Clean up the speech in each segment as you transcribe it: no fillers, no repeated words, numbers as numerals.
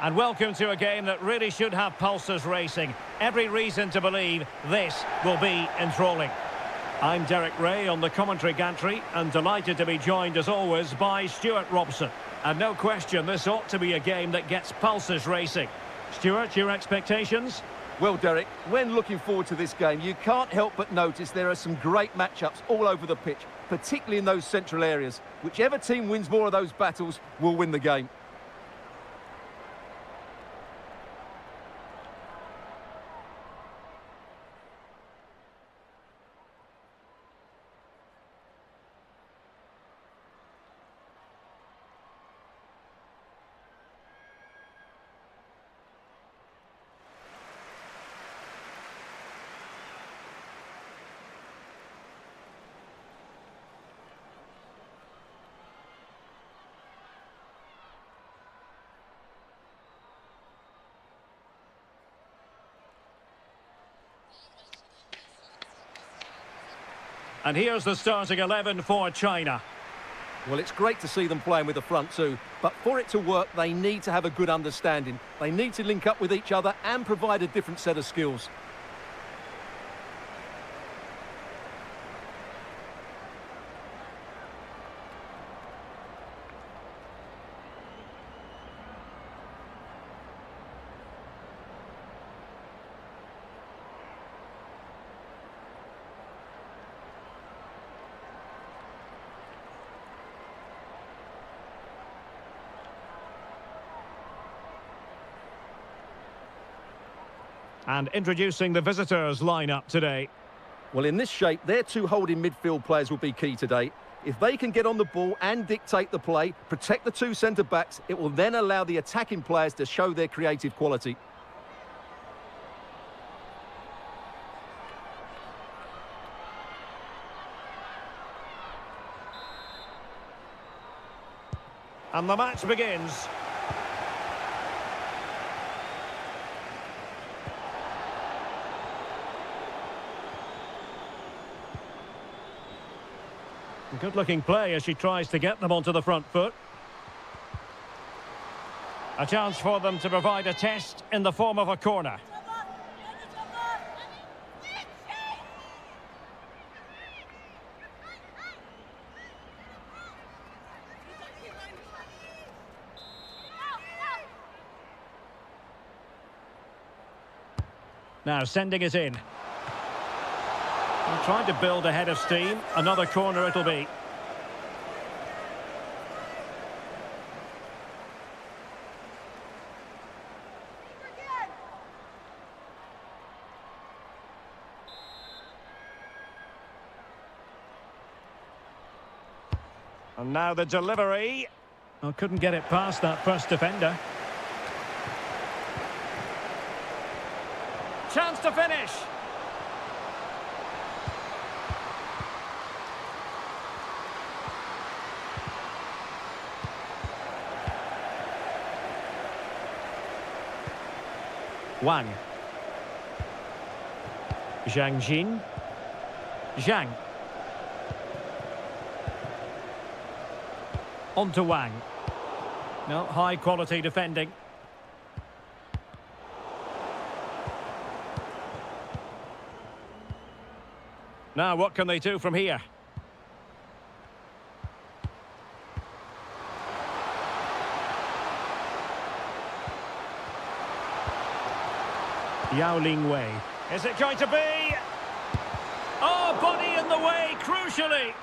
And welcome to a game that really should have pulses racing. Every reason to believe this will be enthralling. I'm Derek Ray on the commentary gantry and delighted to be joined as always by Stuart Robson. And no question, this ought to be a game that gets pulses racing. Stuart, your expectations? Well, Derek, when looking forward to this game, you can't help but notice there are some great matchups all over the pitch, particularly in those central areas. Whichever team wins more of those battles will win the game. And here's the starting 11 for China. Well, it's great to see them playing with the front two, but for it to work, they need to have a good understanding. They need to link up with each other and provide a different set of skills. And introducing the visitors lineup today. Well, in this shape, their two holding midfield players will be key today. If they can get on the ball and dictate the play, protect the two centre-backs, it will then allow the attacking players to show their creative quality. And the match begins. Good-looking play as she tries to get them onto the front foot. A chance for them to provide a test in the form of a corner. Now sending it in. Trying to build a head of steam. Another corner it'll be. And now the delivery. Oh, couldn't get it past that first defender. Chance to finish. Wang. Zhang Jin. Zhang. On to Wang. No, high quality defending. Now what can they do from here? Yao Ling Wei. Is it going to be? Oh, body in the way, crucially.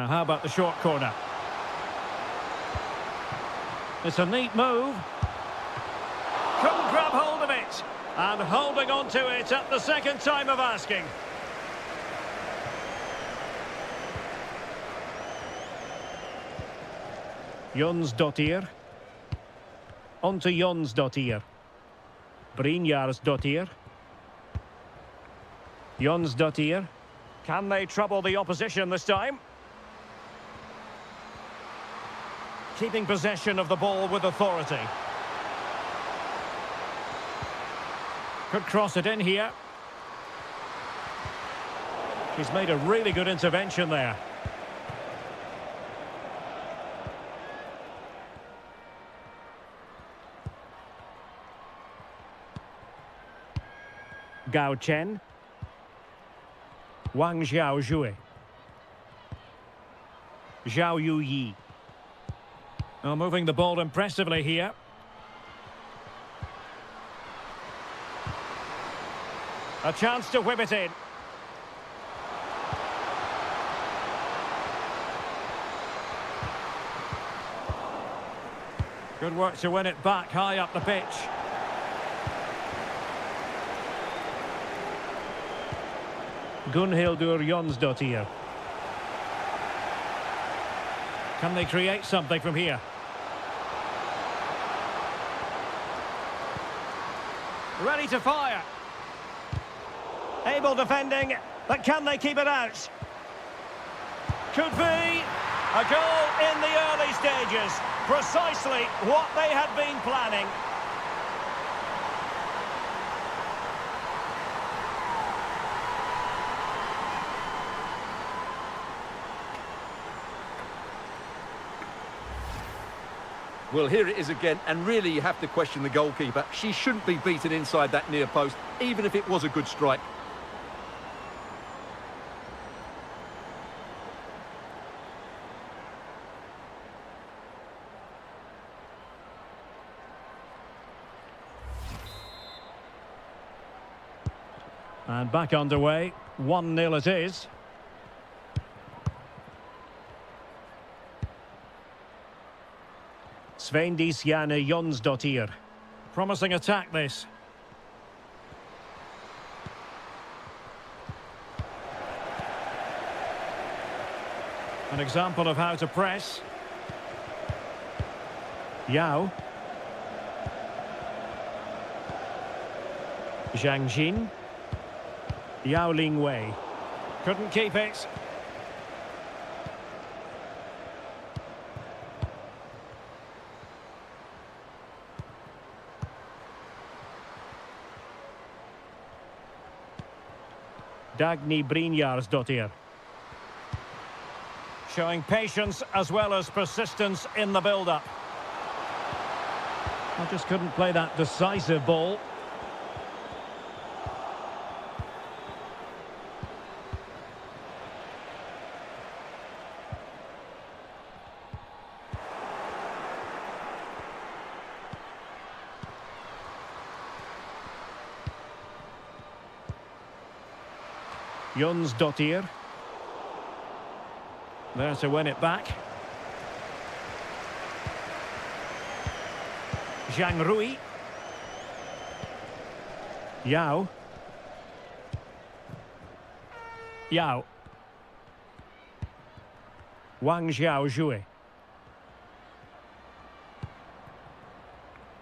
Now, how about the short corner? It's a neat move. Couldn't grab hold of it. And holding on to it at the second time of asking. Jonsdottir. On to Jonsdottir. Brynjarsdottir. Jonsdottir. Can they trouble the opposition this time? Keeping possession of the ball with authority. Could cross it in here. She's made a really good intervention there. Gao Chen. Wang Xiaojue. Zhao Yuyi. Now moving the ball impressively here. A chance to whip it in. Good work to win it back high up the pitch. Gunhildur Jonsdottir. Can they create something from here? Ready to fire. Able defending, but can they keep it out? Could be a goal in the early stages. Precisely what they had been planning. Well, here it is again, and really you have to question the goalkeeper. She shouldn't be beaten inside that near post, even if it was a good strike. And back underway, 1-0 it is. Svendisjane Jonsdottir. Promising attack this. An example of how to press. Yao. Zhang Jin. Yao Lingwei. Couldn't keep it. Dagny Brynjarsdottir. Showing patience as well as persistence in the build-up. I just couldn't play that decisive ball. Jonsdottir. There to win it back. Zhang Rui. Yao. Yao. Wang Xiaojue.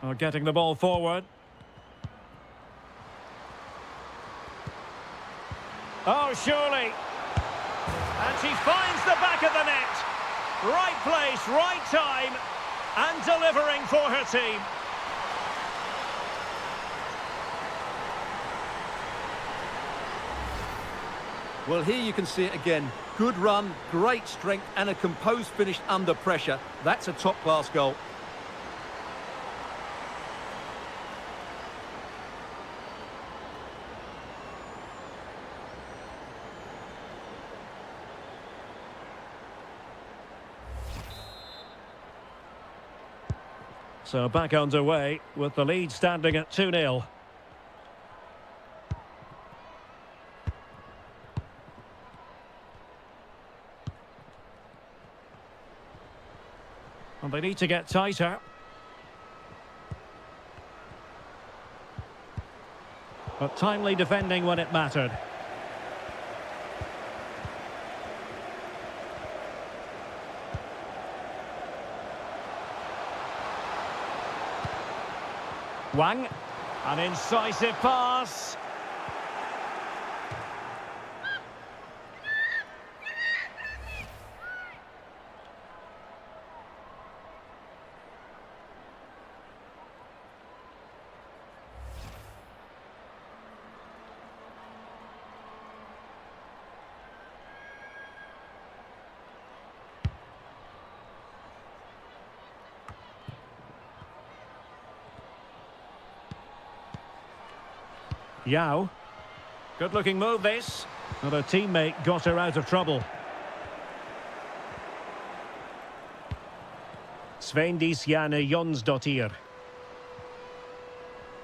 Oh, getting the ball forward. Oh, surely. And she finds the back of the net. Right place, right time, and delivering for her team. Well, here you can see it again. Good run, great strength, and a composed finish under pressure. That's a top-class goal. So back underway with the lead standing at 2-0. And they need to get tighter. But timely defending when it mattered. Wang, an incisive pass. Yao. Good looking move this. And her teammate got her out of trouble. Svendis Janne Jonsdottir.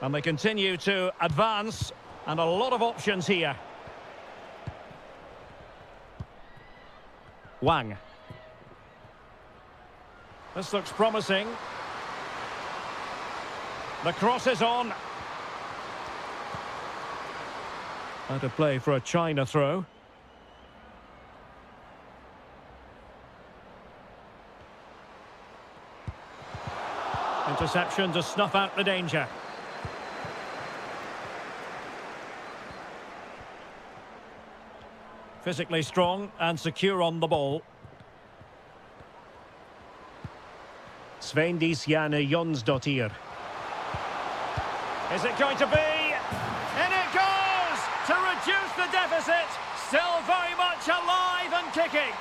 And they continue to advance. And a lot of options here. Wang. This looks promising. The cross is on. Out of play for a China throw. Interception to snuff out the danger. Physically strong and secure on the ball. Svendis Janne Jonsdottir. Is it going to be? In it goes! To reduce the deficit. Still very much alive and kicking.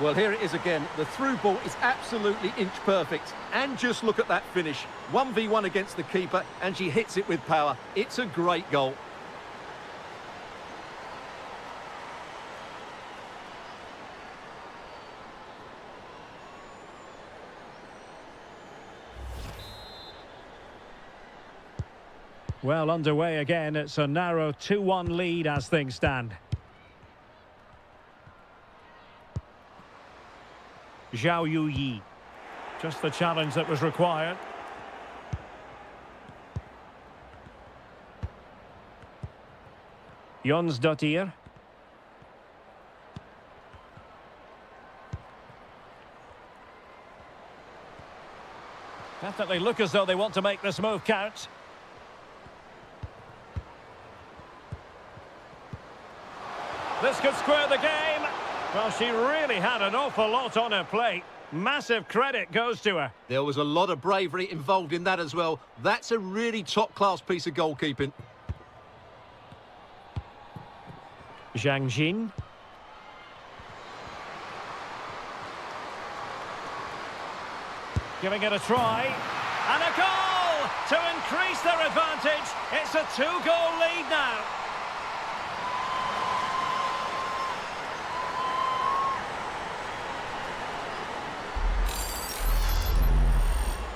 Well, here it is again. The through ball is absolutely inch perfect. And just look at that finish. 1v1 against the keeper, and she hits it with power. It's a great goal. Well, underway again. It's a narrow 2-1 lead as things stand. Zhao Yuyi. Just the challenge that was required. Jonsdottir. Definitely look as though they want to make this move count. This could square the game. Well, she really had an awful lot on her plate. Massive credit goes to her. There was a lot of bravery involved in that as well. That's a really top-class piece of goalkeeping. Zhang Jin. Giving it a try. And a goal to increase their advantage. It's a 2-goal lead now.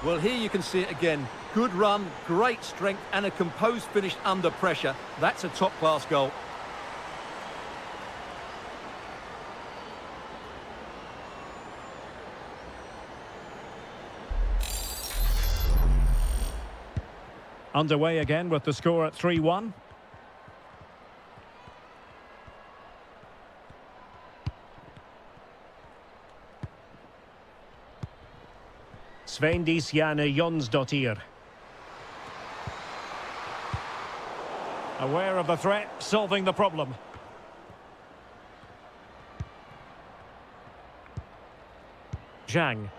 Well, here you can see it again. Good run, great strength, and a composed finish under pressure. That's a top-class goal. Underway again with the score at 3-1. Svendis Janne Jonsdottir. Aware of the threat, solving the problem. Zhang.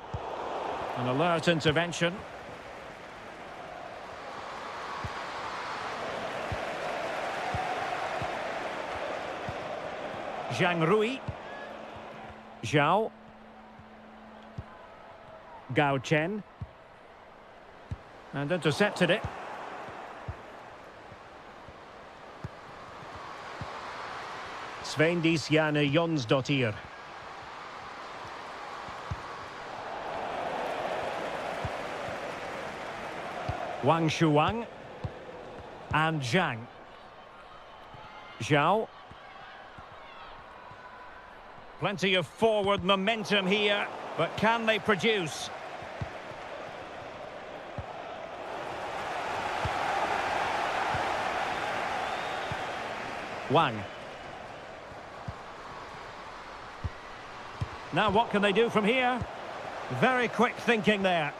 An alert intervention. Zhang Rui. Zhao. Gao Chen. And intercepted it. Svendis Janne Jonsdottir. Wang Shuang. And Zhang. Zhao. Plenty of forward momentum here, but can they produce? Wang. Now what can they do from here? Very quick thinking there.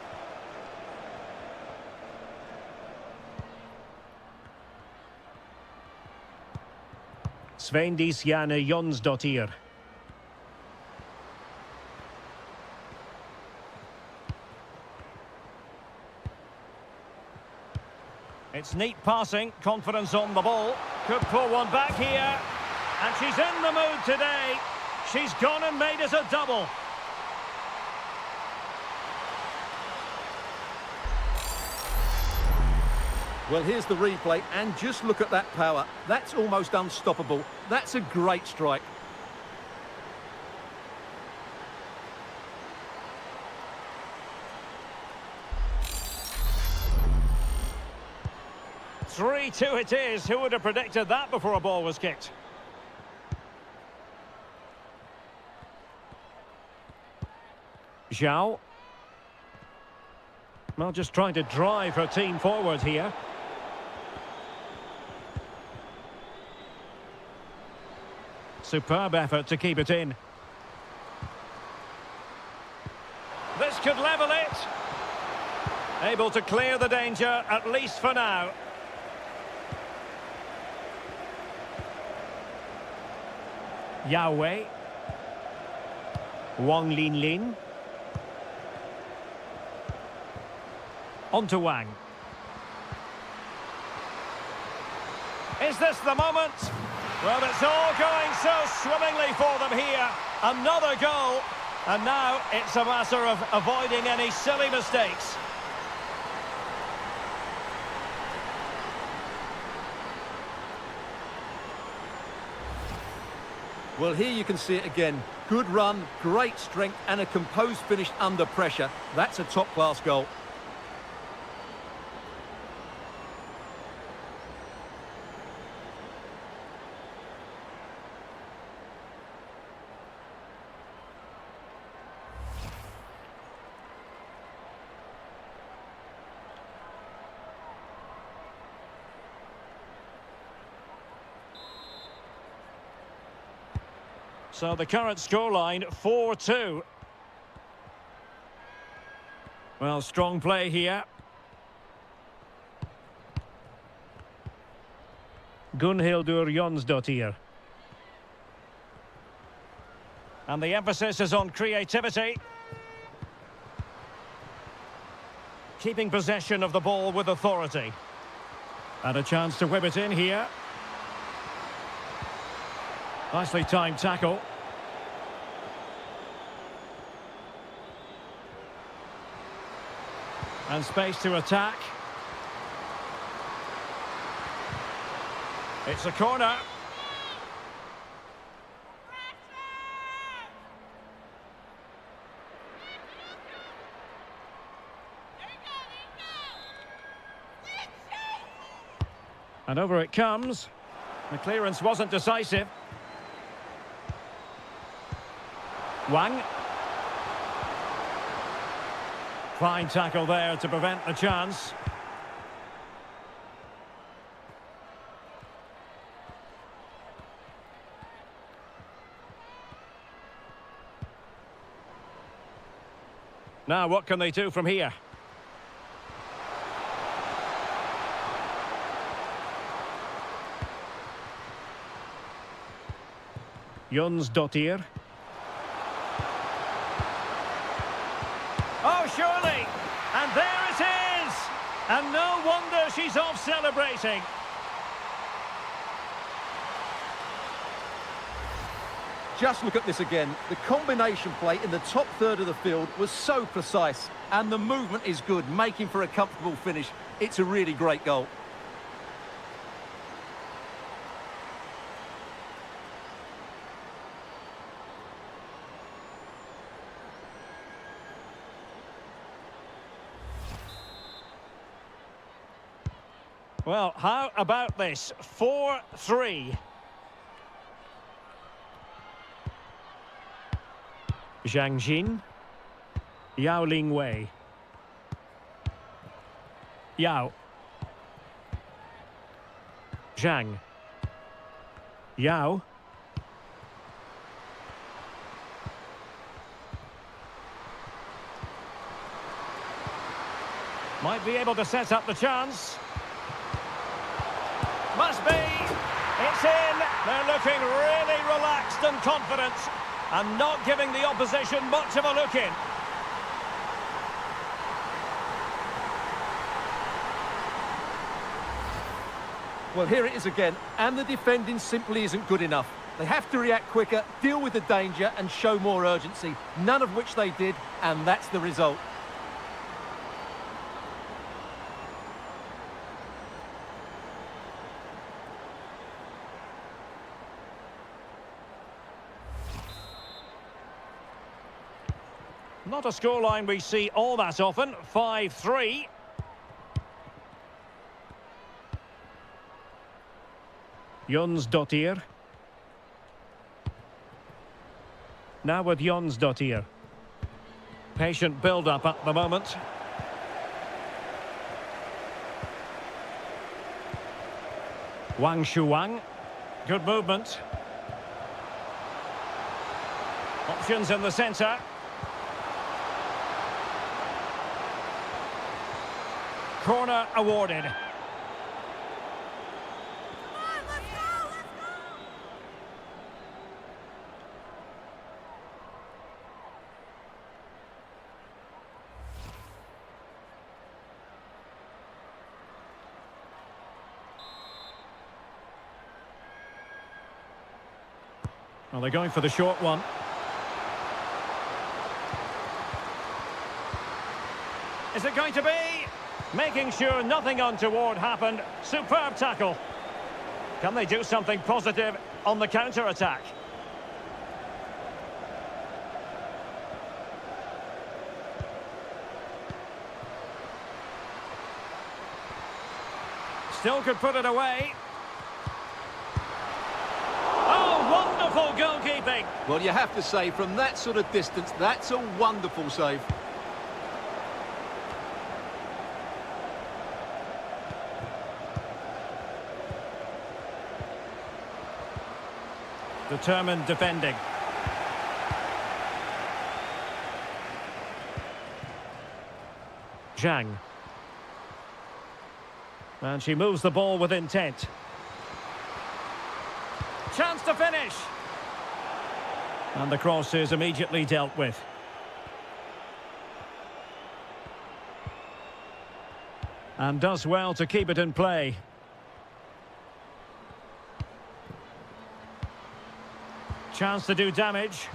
Svendis Janne Jonsdottir. It's neat passing, confidence on the ball. Could pull one back here. And she's in the mood today. She's gone and made us a double. Well, here's the replay, and just look at that power. That's almost unstoppable. That's a great strike. Three-two it is. Who would have predicted that before a ball was kicked? Zhao. Well, just trying to drive her team forward here. Superb effort to keep it in. This could level it. Able to clear the danger, at least for now. Yao. Wang Linlin. On to Wang. Is this the moment? Well, it's all going so swimmingly for them here. Another goal. And now it's a matter of avoiding any silly mistakes. Well, here you can see it again. Good run, great strength, and a composed finish under pressure. That's a top-class goal. So the current scoreline, 4-2. Well, strong play here. Gunhildur Jonsdottir. And the emphasis is on creativity. Keeping possession of the ball with authority. And a chance to whip it in here. Nicely timed tackle. And space to attack. It's a corner. And over it comes. The clearance wasn't decisive. Wang. Fine tackle there to prevent the chance. Now, what can they do from here? Jonsdottir. Oh, surely! And there it is! And no wonder she's off celebrating. Just look at this again. The combination play in the top third of the field was so precise. And the movement is good, making for a comfortable finish. It's a really great goal. Well, how about this? 4-3. Zhang Jin. Yao Lingwei. Yao. Zhang. Yao. Might be able to set up the chance. Must be. It's in. They're looking really relaxed and confident and not giving the opposition much of a look in. Well, here it is again, and the defending simply isn't good enough. They have to react quicker, deal with the danger and show more urgency, none of which they did, and that's the result. Not a scoreline we see all that often. 5-3. Jonsdottir. Now with Jonsdottir. Patient build-up at the moment. Wang Shuang. Good movement. Options in the centre. Corner awarded. Well, they're going for the short one. Is it going to be? Making sure nothing untoward happened. Superb tackle. Can they do something positive on the counter-attack? Still could put it away. Wonderful goalkeeping. Well, you have to say, from that sort of distance, that's a wonderful save. Determined defending. Zhang. And she moves the ball with intent. Chance to finish. And the cross is immediately dealt with. And does well to keep it in play. Chance to do damage.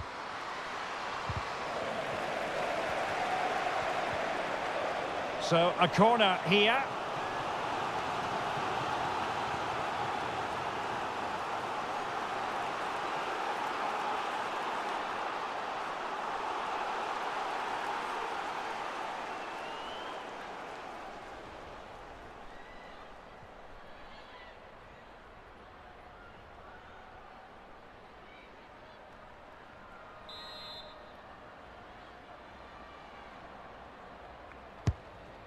So a corner here.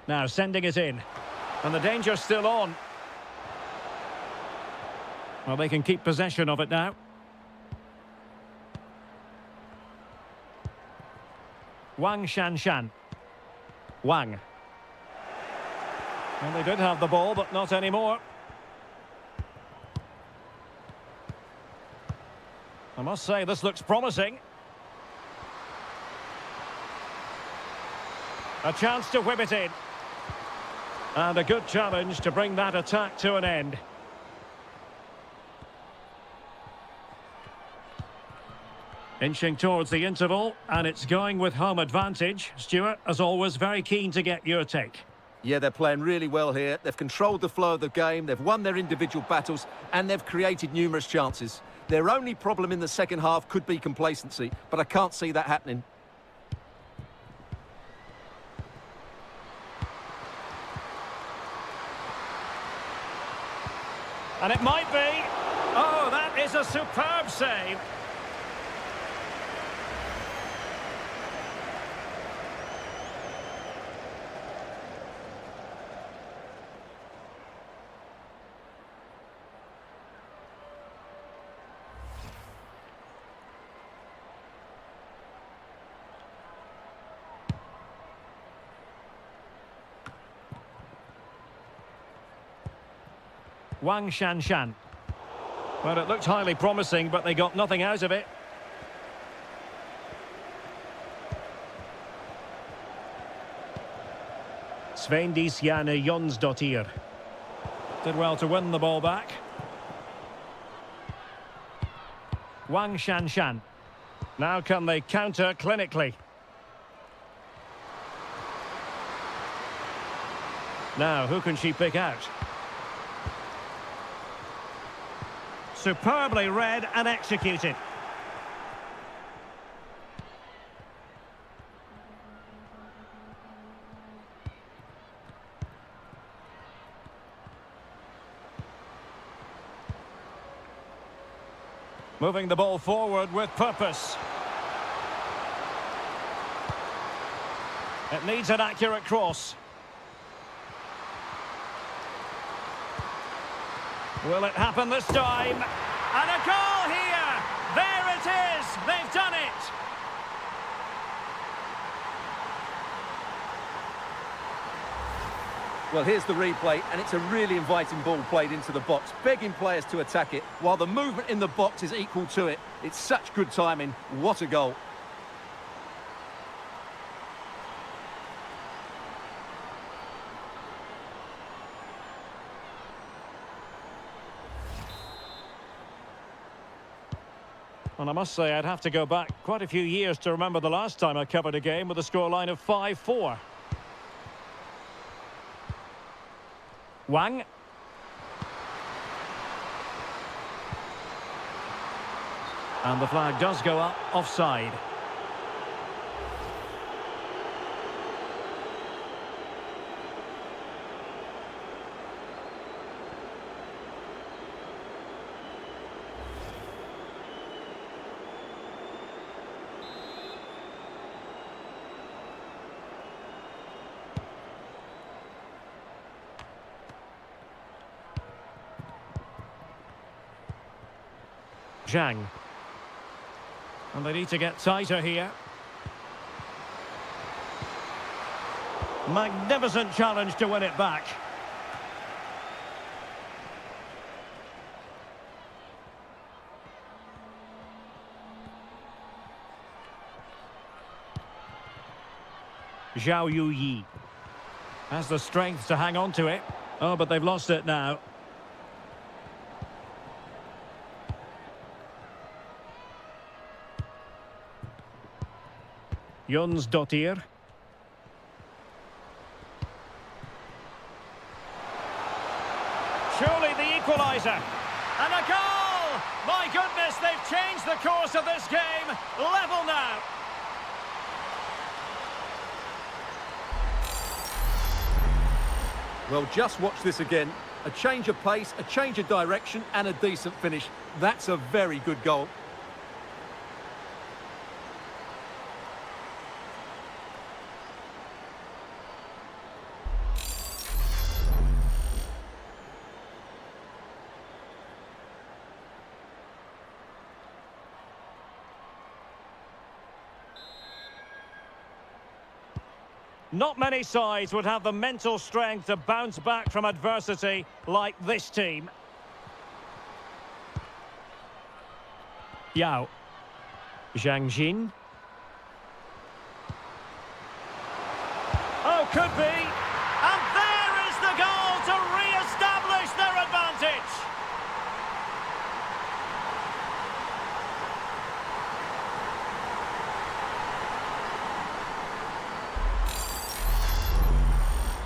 Now sending it in. And the danger's still on. Well, they can keep possession of it now. Wang Shanshan. Wang. Well, they did have the ball, but not anymore. I must say, this looks promising. A chance to whip it in. And a good challenge to bring that attack to an end. Inching towards the interval, and it's going with home advantage. Stuart, as always, very keen to get your take. Yeah, they're playing really well here. They've controlled the flow of the game, they've won their individual battles, and they've created numerous chances. Their only problem in the second half could be complacency, but I can't see that happening. And it might be. Oh, that is a superb save. Wang Shanshan. Well, it looked highly promising, but they got nothing out of it. Svendisjane Jonsdottir. Did well to win the ball back. Wang Shanshan. Now can they counter clinically? Now, who can she pick out? Superbly read and executed. Moving the ball forward with purpose. It needs an accurate cross. Will it happen this time? And a goal here! There it is! They've done it! Well, here's the replay, and it's a really inviting ball played into the box, begging players to attack it, while the movement in the box is equal to it. It's such good timing. What a goal. And I must say, I'd have to go back quite a few years to remember the last time I covered a game with a scoreline of 5-4. Wang. And the flag does go up offside. Zhang. And they need to get tighter here. Magnificent challenge to win it back. Zhao Yuyi has the strength to hang on to it. Oh, but they've lost it now. Jons Dottir. Surely the equaliser. And a goal! My goodness, they've changed the course of this game. Level now. Well, just watch this again. A change of pace, a change of direction, and a decent finish. That's a very good goal. Not many sides would have the mental strength to bounce back from adversity like this team. Yao. Zhang Jin. Oh, could be. And there is the goal to re-establish their advantage.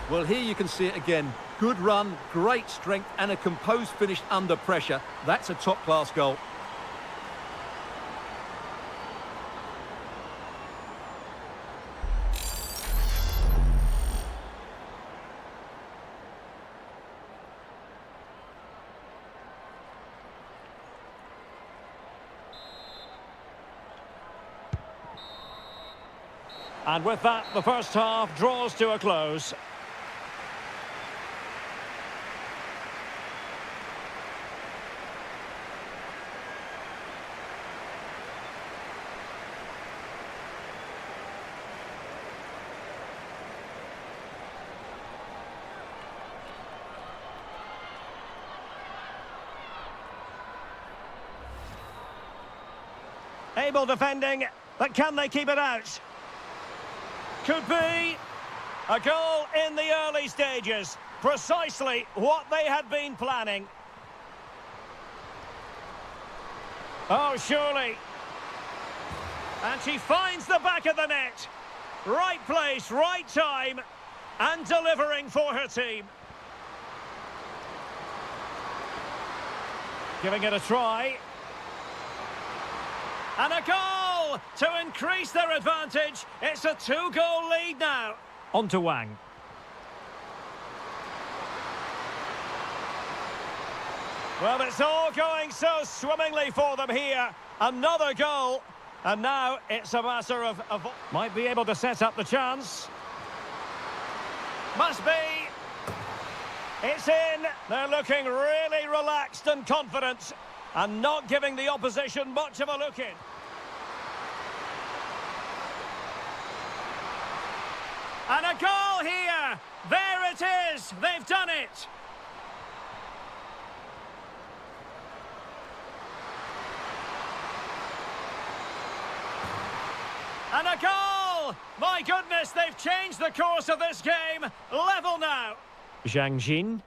Well, here you can see it again. Good run, great strength, and a composed finish under pressure. That's a top-class goal. And with that, the first half draws to a close. Able defending, but can they keep it out? Could be. A goal in the early stages. Precisely what they had been planning. Oh, surely. And she finds the back of the net. Right place, right time. And delivering for her team. Giving it a try. And a goal to increase their advantage. It's a 2-goal lead now. On to Wang. Well, it's all going so swimmingly for them here. Another goal. And now it's a matter of... Might be able to set up the chance. Must be. It's in. They're looking really relaxed and confident. And not giving the opposition much of a look in. And a goal here. There it is. They've done it. And a goal! My goodness, they've changed the course of this game. Level now. Zhang Jin.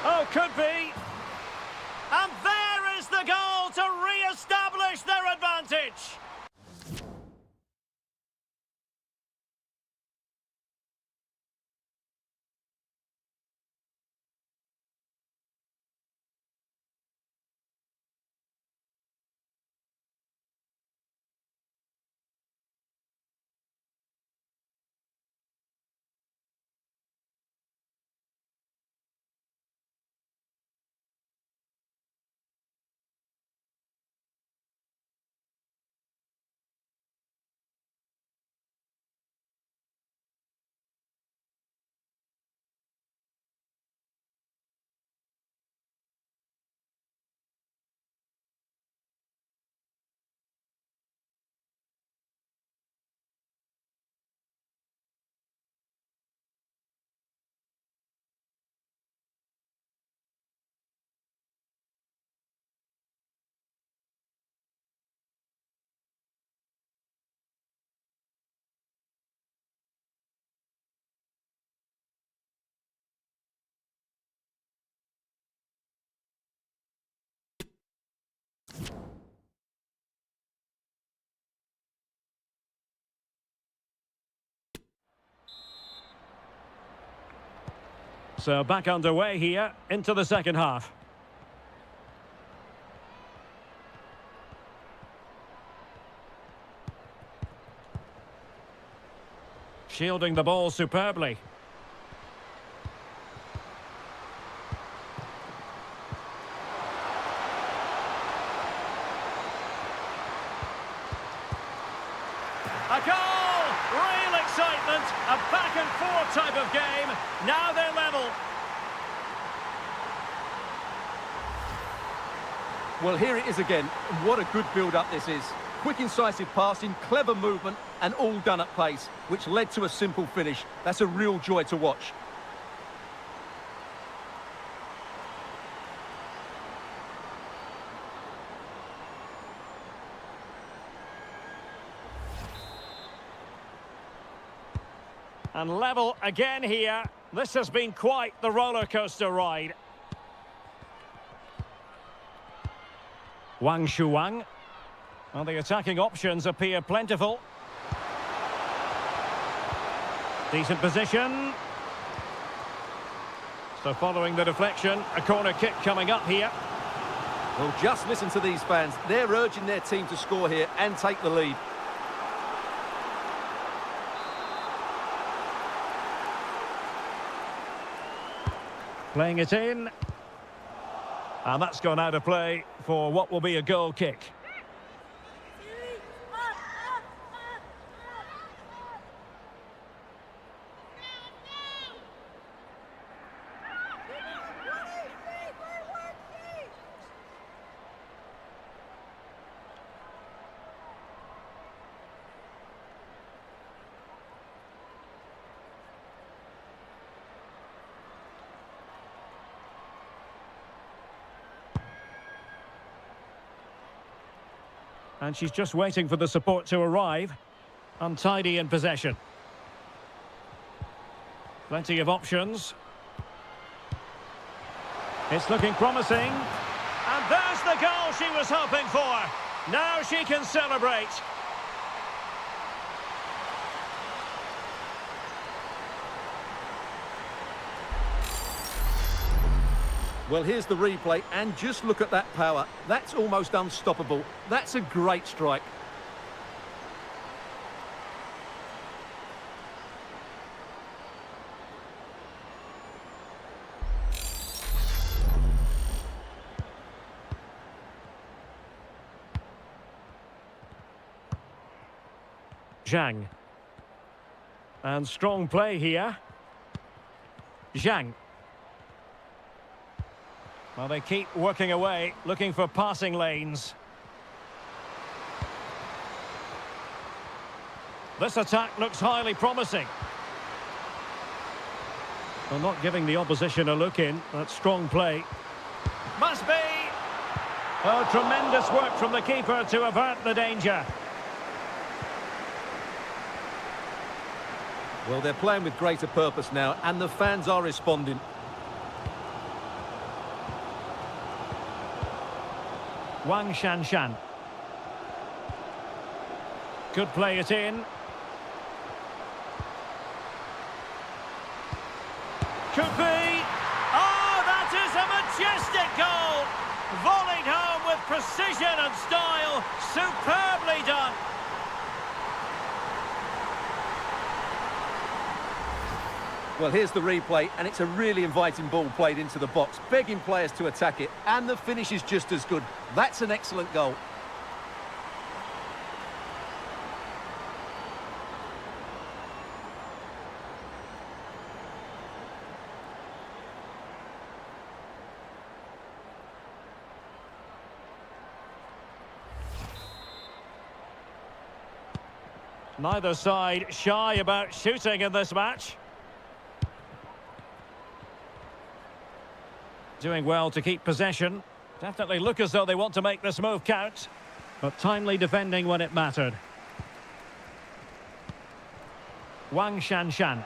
Oh, could be. And there is the goal to re-establish their advantage. So back underway here into the second half. Shielding the ball superbly. A goal! Real excitement. A back and forth type of game. Now they're level. Well, here it is again. What a good build-up this is. Quick, incisive passing, clever movement, and all done at pace, which led to a simple finish. That's a real joy to watch. And level again here. This has been quite the roller coaster ride. Wang Shuang. Well, the attacking options appear plentiful. Decent position. So following the deflection, a corner kick coming up here. Well, just listen to these fans. They're urging their team to score here and take the lead. Playing it in. And that's gone out of play for what will be a goal kick. And she's just waiting for the support to arrive. Untidy in possession. Plenty of options. It's looking promising. And there's the goal she was hoping for. Now she can celebrate. Well, here's the replay, and just look at that power. That's almost unstoppable. That's a great strike. Zhang. And strong play here. Zhang. Well, they keep working away, looking for passing lanes. This attack looks highly promising. Well, not giving the opposition a look in. That's strong play. Must be! Oh, tremendous work from the keeper to avert the danger. Well, they're playing with greater purpose now, and the fans are responding. Wang Shanshan. Could play it in. Could be. Oh, that is a majestic goal! Volleyed home with precision and style. Superbly done. Well, here's the replay, and it's a really inviting ball played into the box, begging players to attack it, and the finish is just as good. That's an excellent goal. Neither side shy about shooting in this match. Doing well to keep possession. Definitely look as though they want to make this move count. But timely defending when it mattered. Wang Shanshan.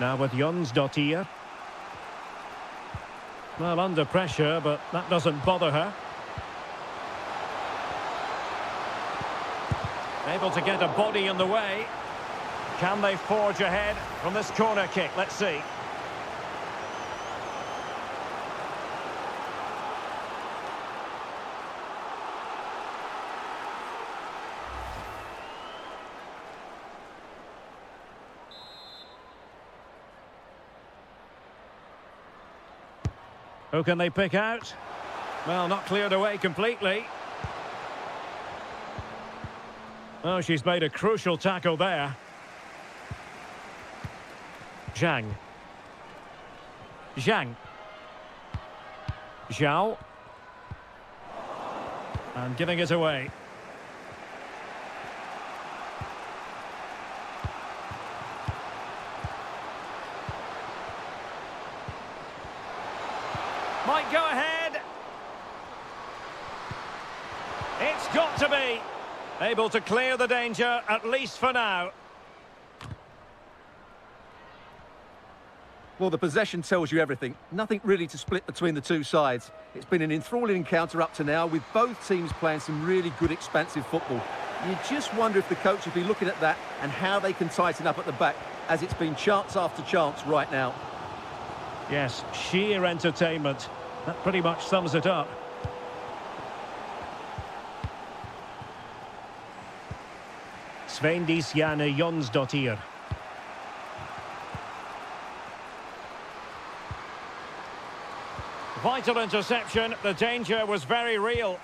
Now with Jonsdottir. Well, under pressure, but that doesn't bother her. Able to get a body in the way. Can they forge ahead from this corner kick? Let's see. Who can they pick out? Well, not cleared away completely. Oh, she's made a crucial tackle there. Zhang. Zhang. Zhao. And giving it away. Might go ahead. It's got to be. Able to clear the danger, at least for now. Well, the possession tells you everything. Nothing really to split between the two sides. It's been an enthralling encounter up to now, with both teams playing some really good expansive football. You just wonder if the coach will be looking at that and how they can tighten up at the back, as it's been chance after chance right now. Yes, sheer entertainment. That pretty much sums it up. Svendisjane Jonsdottir. Vital interception. The danger was very real.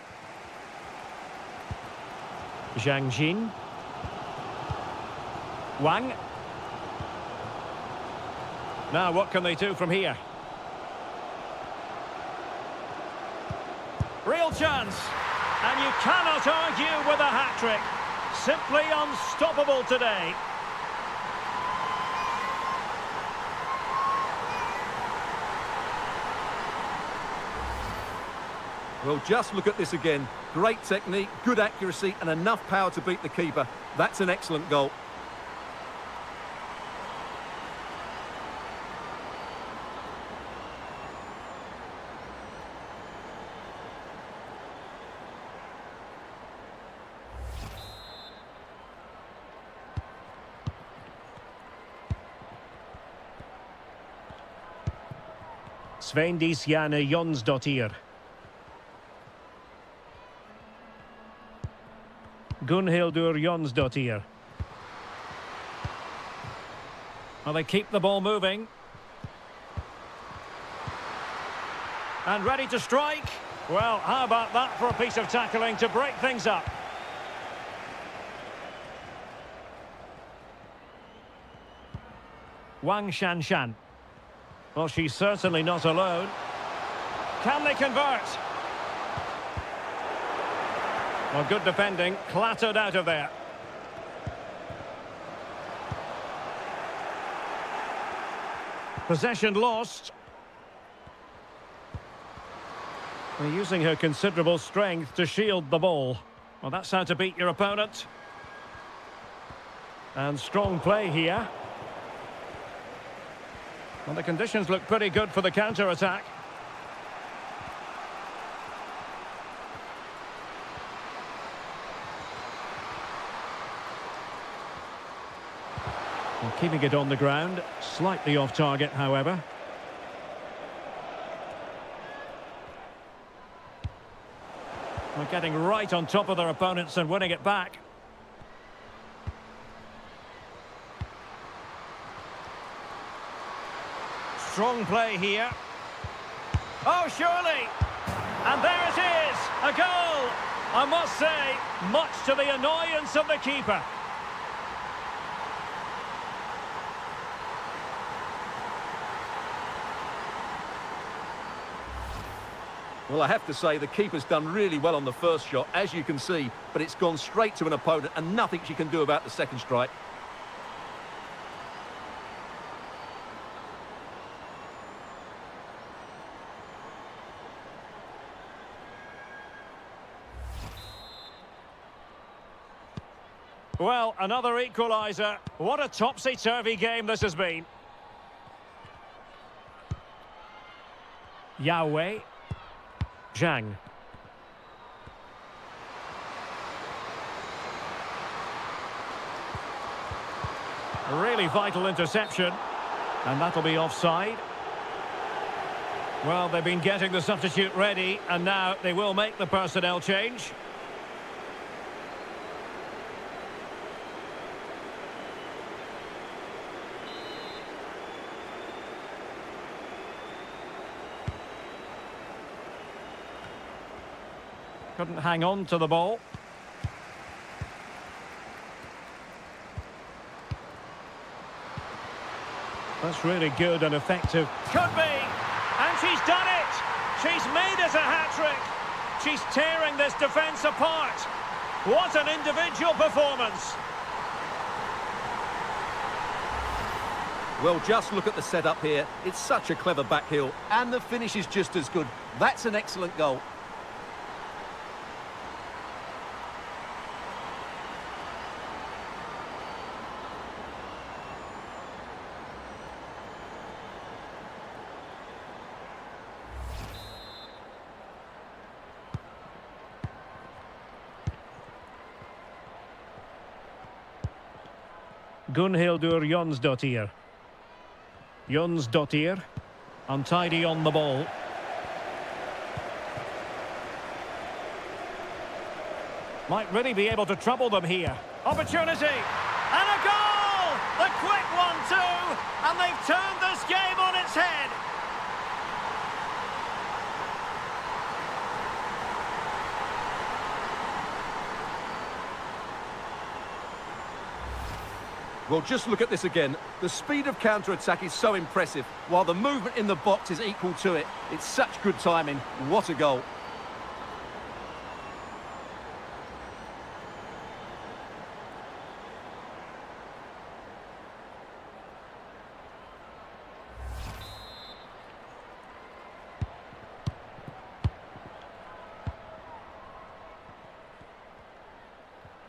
Zhang Jin. Wang. Now what can they do from here? Real chance. And you cannot argue with a hat-trick. Simply unstoppable today. Well, just look at this again. Great technique, good accuracy, and enough power to beat the keeper. That's an excellent goal. Svendisjane Jonsdottir. Gunhildur Jonsdottir. Well, they keep the ball moving. And ready to strike. Well, how about that for a piece of tackling to break things up? Wang Shanshan. Well, she's certainly not alone. Can they convert? Well, good defending, clattered out of there. Possession lost. They're using her considerable strength to shield the ball. Well, that's how to beat your opponent. And strong play here. Well, the conditions look pretty good for the counter-attack. Well, keeping it on the ground, slightly off target, however. Well, getting right on top of their opponents and winning it back. Strong play here. Oh, surely! And there it is, a goal! I must say, much to the annoyance of the keeper. Well, I have to say the keeper's done really well on the first shot, as you can see, but it's gone straight to an opponent and nothing she can do about the second strike. Well, another equaliser. What a topsy-turvy game this has been. Yahweh. Zhang. A really vital interception. And that'll be offside. Well, they've been getting the substitute ready, and now they will make the personnel change. Couldn't hang on to the ball. That's really good and effective. Could be! And she's done it! She's made it a hat-trick! She's tearing this defence apart! What an individual performance! Well, just look at the setup here. It's such a clever back heel, and the finish is just as good. That's an excellent goal. Gunhildur Jonsdottir. Jonsdottir, untidy on the ball. Might really be able to trouble them here. Opportunity! And a goal! The quick one too! And they've turned this game on its head! Well, just look at this again. The speed of counter-attack is so impressive, while the movement in the box is equal to it. It's such good timing. What a goal.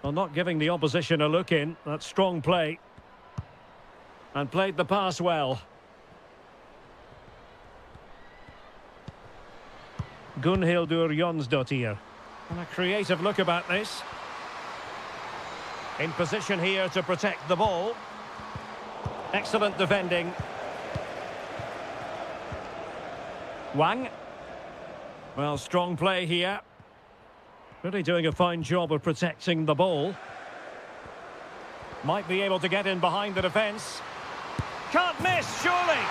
Well, not giving the opposition a look in. That's strong play. And played the pass well. Gunhildur Jonsdottir. And a creative look about this. In position here to protect the ball. Excellent defending. Wang. Well, strong play here. Really doing a fine job of protecting the ball. Might be able to get in behind the defence. Can't miss, surely.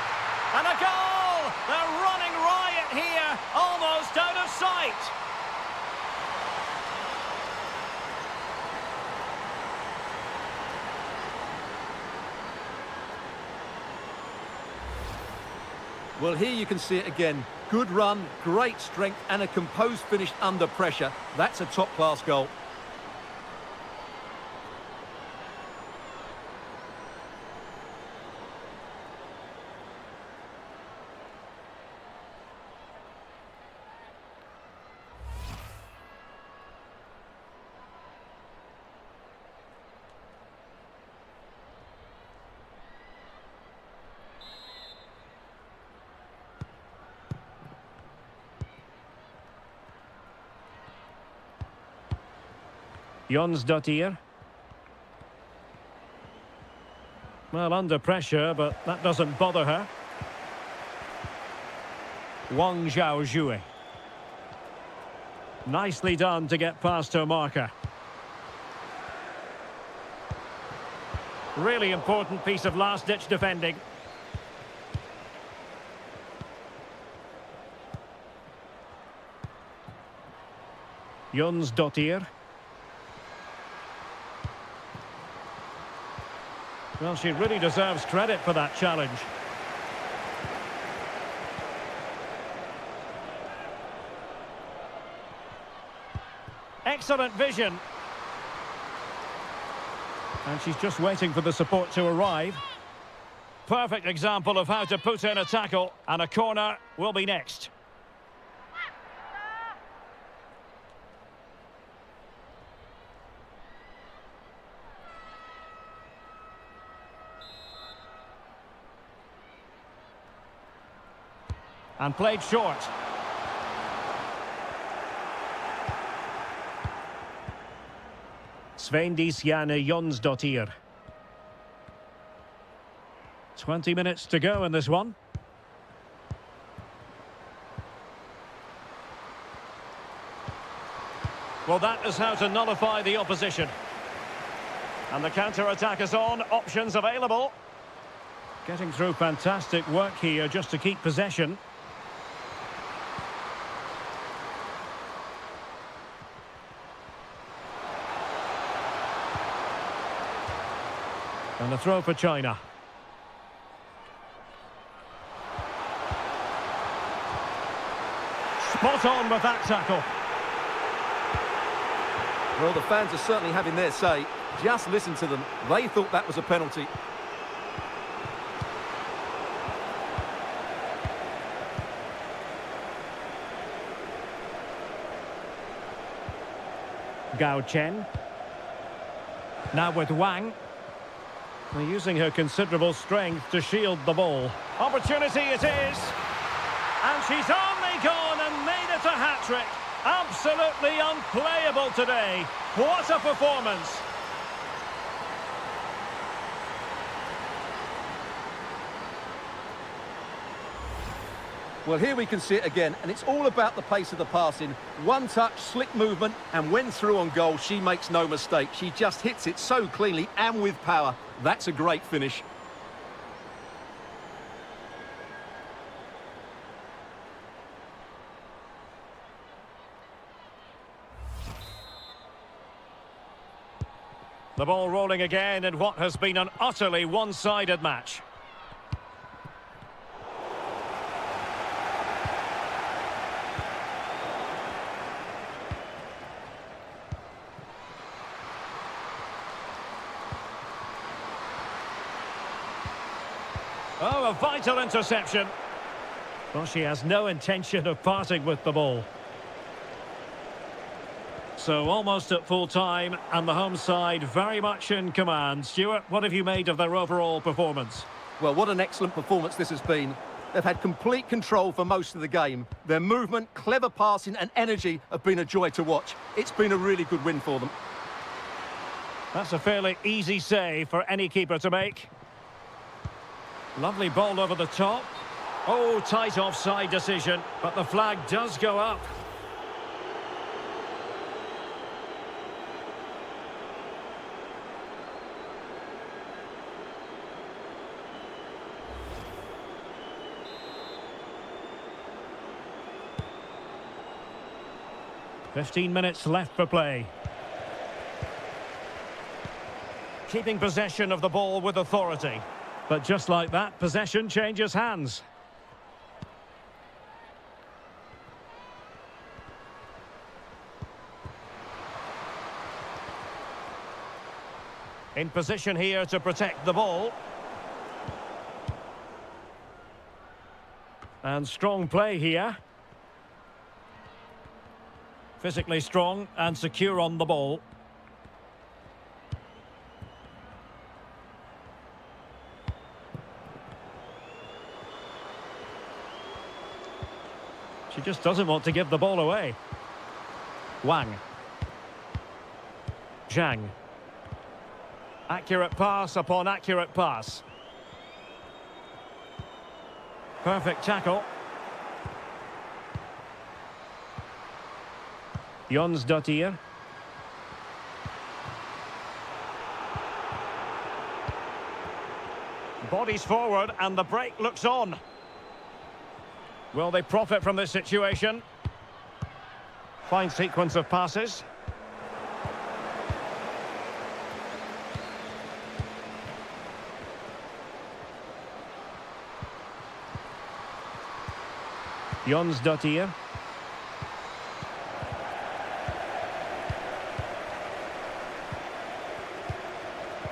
And a goal! They're running riot here, almost out of sight. Well, here you can see it again. Good run, great strength, and a composed finish under pressure. That's a top-class goal. Jonsdottir. Well, under pressure, but that doesn't bother her. Wang Zhaozhou. Nicely done to get past her marker. Really important piece of last-ditch defending. Jonsdottir. Well, she really deserves credit for that challenge. Excellent vision. And she's just waiting for the support to arrive. Perfect example of how to put in a tackle, and a corner will be next. And played short. Svendisjane Jonsdottir. 20 minutes to go in this one. Well, that is how to nullify the opposition. And the counter-attack is on, options available. Getting through fantastic work here just to keep possession. And a throw for China. Spot on with that tackle. Well, the fans are certainly having their say. Just listen to them. They thought that was a penalty. Gao Chen. Now with Wang. They're using her considerable strength to shield the ball. Opportunity it is. And she's only gone and made it a hat-trick. Absolutely unplayable today. What a performance. Well, here we can see it again, and it's all about the pace of the passing. One touch, slick movement, and when through on goal, she makes no mistake. She just hits it so cleanly and with power. That's a great finish. The ball rolling again in what has been an utterly one-sided match. Oh, a vital interception. Well, she has no intention of parting with the ball. So almost at full time, and the home side very much in command. Stuart, what have you made of their overall performance? Well, what an excellent performance this has been. They've had complete control for most of the game. Their movement, clever passing and energy have been a joy to watch. It's been a really good win for them. That's a fairly easy save for any keeper to make. Lovely ball over the top. Oh, tight offside decision, but the flag does go up. 15 minutes left for play. Keeping possession of the ball with authority. But just like that, possession changes hands. In position here to protect the ball. And strong play here. Physically strong and secure on the ball. She just doesn't want to give the ball away. Wang. Zhang. Accurate pass upon accurate pass. Perfect tackle. Jonsdottir. Bodies forward and the break looks on. Will they profit from this situation? Fine sequence of passes. Jonsdottir.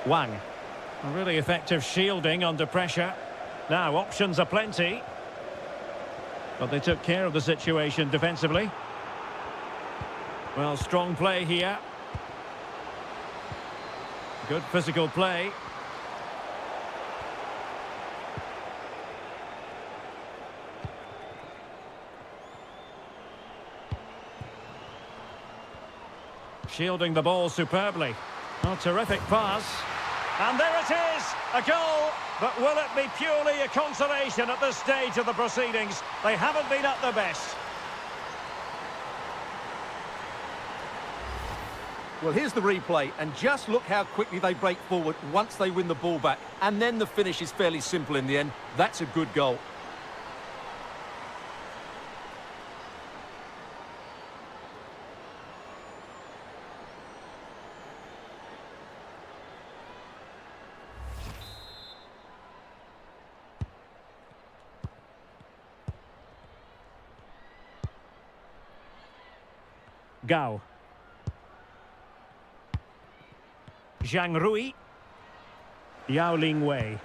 Wang. A really effective shielding under pressure. Now, options are plenty. But they took care of the situation defensively. Well, strong play here. Good physical play. Shielding the ball superbly. Oh, terrific pass. And there it is, a goal. But will it be purely a consolation at this stage of the proceedings? They haven't been at their best. Well, here's the replay, and just look how quickly they break forward once they win the ball back. And then the finish is fairly simple in the end. That's a good goal. Gao. Zhang Rui. Yao Ling Wei.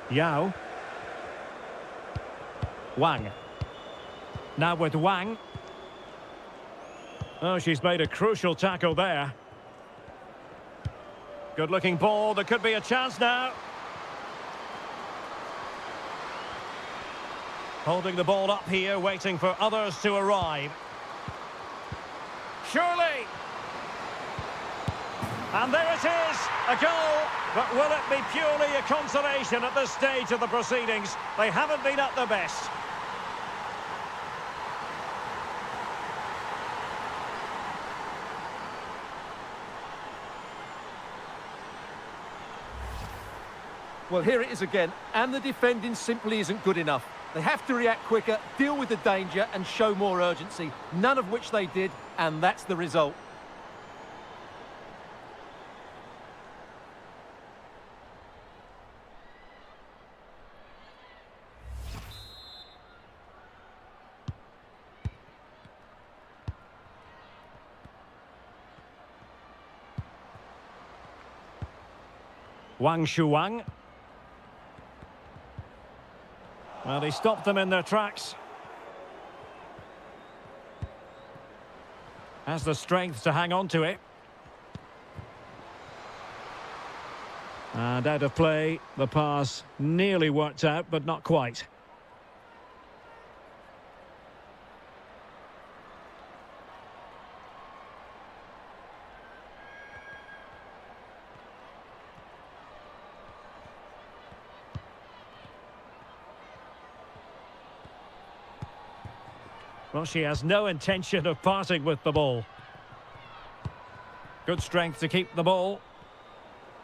Yao. Wang. Now with Wang. Oh, she's made a crucial tackle there. Good looking ball, there could be a chance now. Holding the ball up here, waiting for others to arrive. Surely! And there it is, a goal, but will it be purely a consolation at this stage of the proceedings? They haven't been at their best. Well, here it is again, and the defending simply isn't good enough. They have to react quicker, deal with the danger and show more urgency, none of which they did, and that's the result. Wang Shuang. Well, he stopped them in their tracks. Has the strength to hang on to it. And out of play, the pass nearly worked out, but not quite. Well, she has no intention of parting with the ball. Good strength to keep the ball.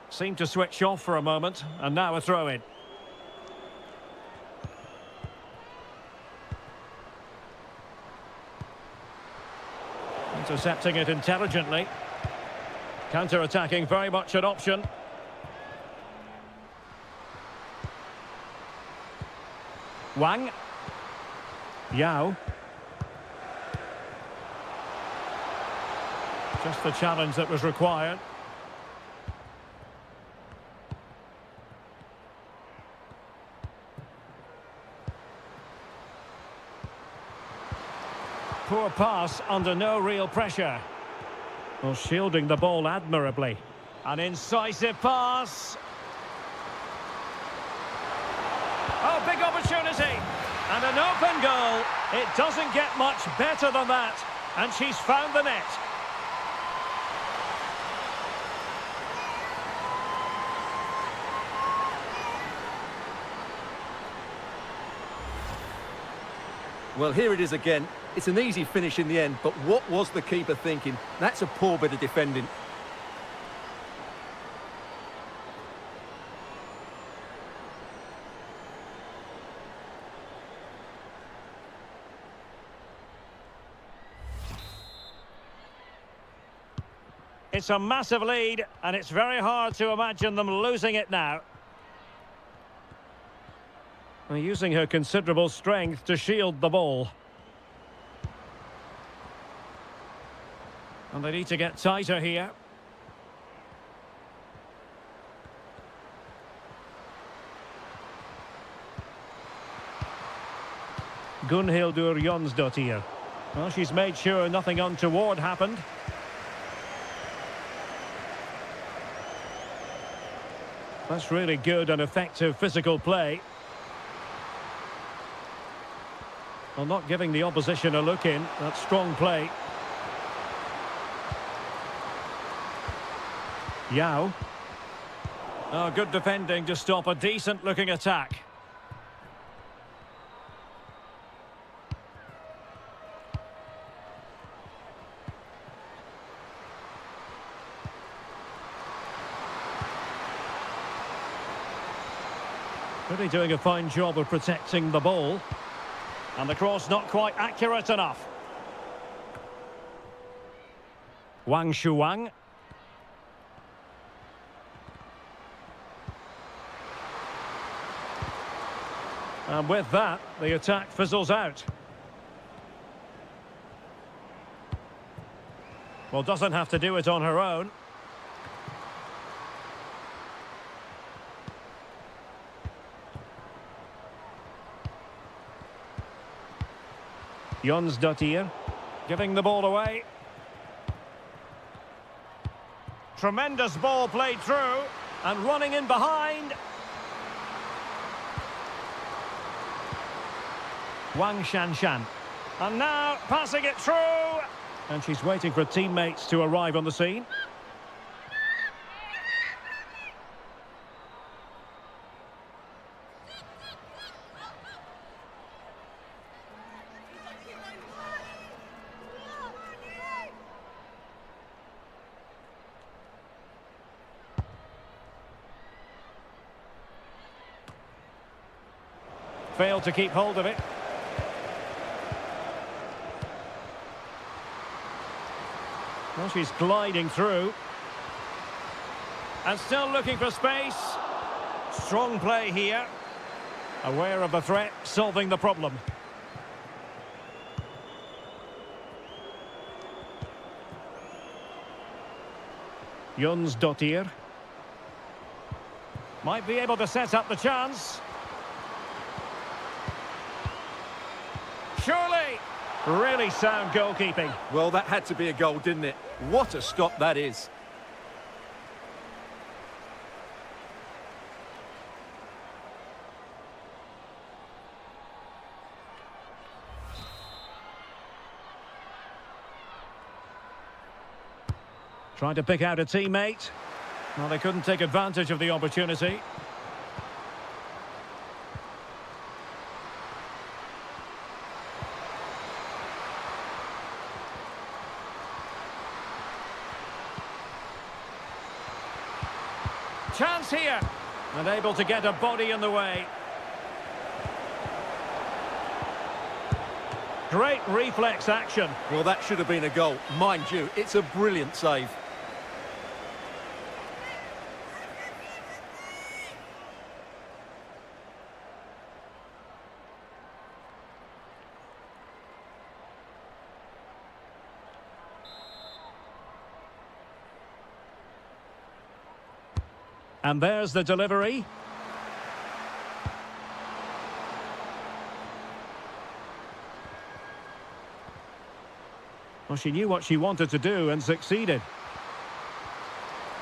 Seemed to switch off for a moment, and now a throw-in. Intercepting it intelligently. Counter-attacking, very much an option. Wang. Yao. Just the challenge that was required. Poor pass under no real pressure. Well, shielding the ball admirably. An incisive pass. Oh, big opportunity. And an open goal. It doesn't get much better than that. And she's found the net. Well, here it is again. It's an easy finish in the end, but what was the keeper thinking? That's a poor bit of defending. It's a massive lead, and it's very hard to imagine them losing it now. They're using her considerable strength to shield the ball. And they need to get tighter here. Gunhildur Jonsdottir. Well, she's made sure nothing untoward happened. That's really good and effective physical play. Well, not giving the opposition a look in. That's strong play. Yao. Oh, good defending to stop a decent-looking attack. Really doing a fine job of protecting the ball. And the cross not quite accurate enough. Wang Shuang. And with that, the attack fizzles out. Well, doesn't have to do it on her own. Jonsdottir giving the ball away. Tremendous ball played through and running in behind. Wang Shanshan. And now passing it through. And she's waiting for teammates to arrive on the scene. Failed to keep hold of it. Well, she's gliding through. And still looking for space. Strong play here. Aware of the threat, solving the problem. Jonsdottir. Might be able to set up the chance. Surely! Really sound goalkeeping. Well, that had to be a goal, didn't it? What a stop that is. Trying to pick out a teammate. Well, they couldn't take advantage of the opportunity. Chance here. And able to get a body in the way. Great reflex action. Well, that should have been a goal. Mind you, it's a brilliant save. And there's the delivery. Well, she knew what she wanted to do and succeeded.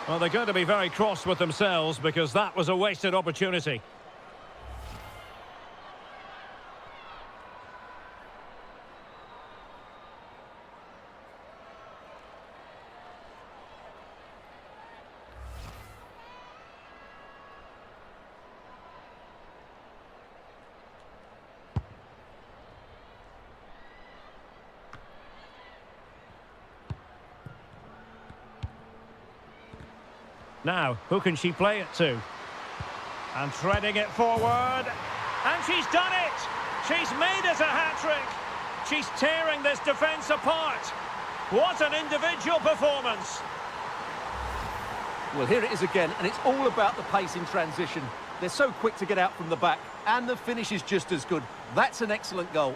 Well, they're going to be very cross with themselves because that was a wasted opportunity. Now, who can she play it to? And threading it forward. And she's done it! She's made it a hat-trick! She's tearing this defence apart. What an individual performance! Well, here it is again, and it's all about the pace in transition. They're so quick to get out from the back, and the finish is just as good. That's an excellent goal.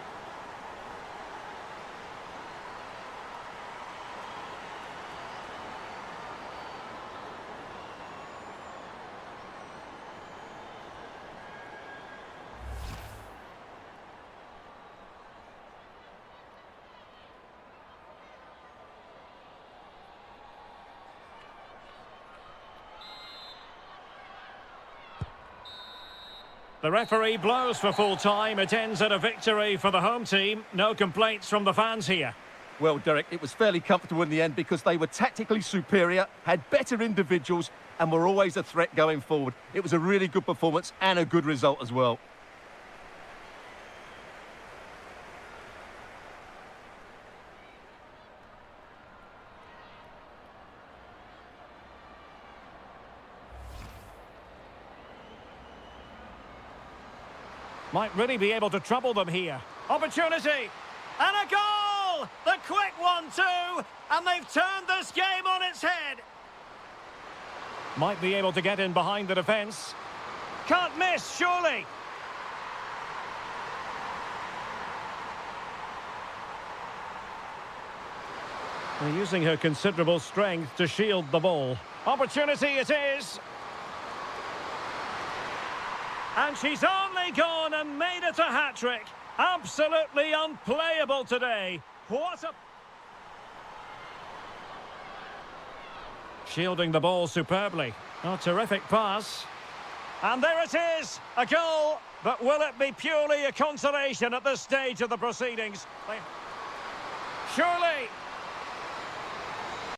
The referee blows for full time. It ends at a victory for the home team. No complaints from the fans here. Well, Derek, it was fairly comfortable in the end because they were tactically superior, had better individuals, and were always a threat going forward. It was a really good performance and a good result as well. Might really be able to trouble them here. Opportunity! And a goal! The quick one too! And they've turned this game on its head! Might be able to get in behind the defence. Can't miss, surely! They're using her considerable strength to shield the ball. Opportunity it is! And she's only gone and made it a hat-trick. Absolutely unplayable today. What a... Shielding the ball superbly. Oh, terrific pass. And there it is, a goal. But will it be purely a consolation at this stage of the proceedings? Surely.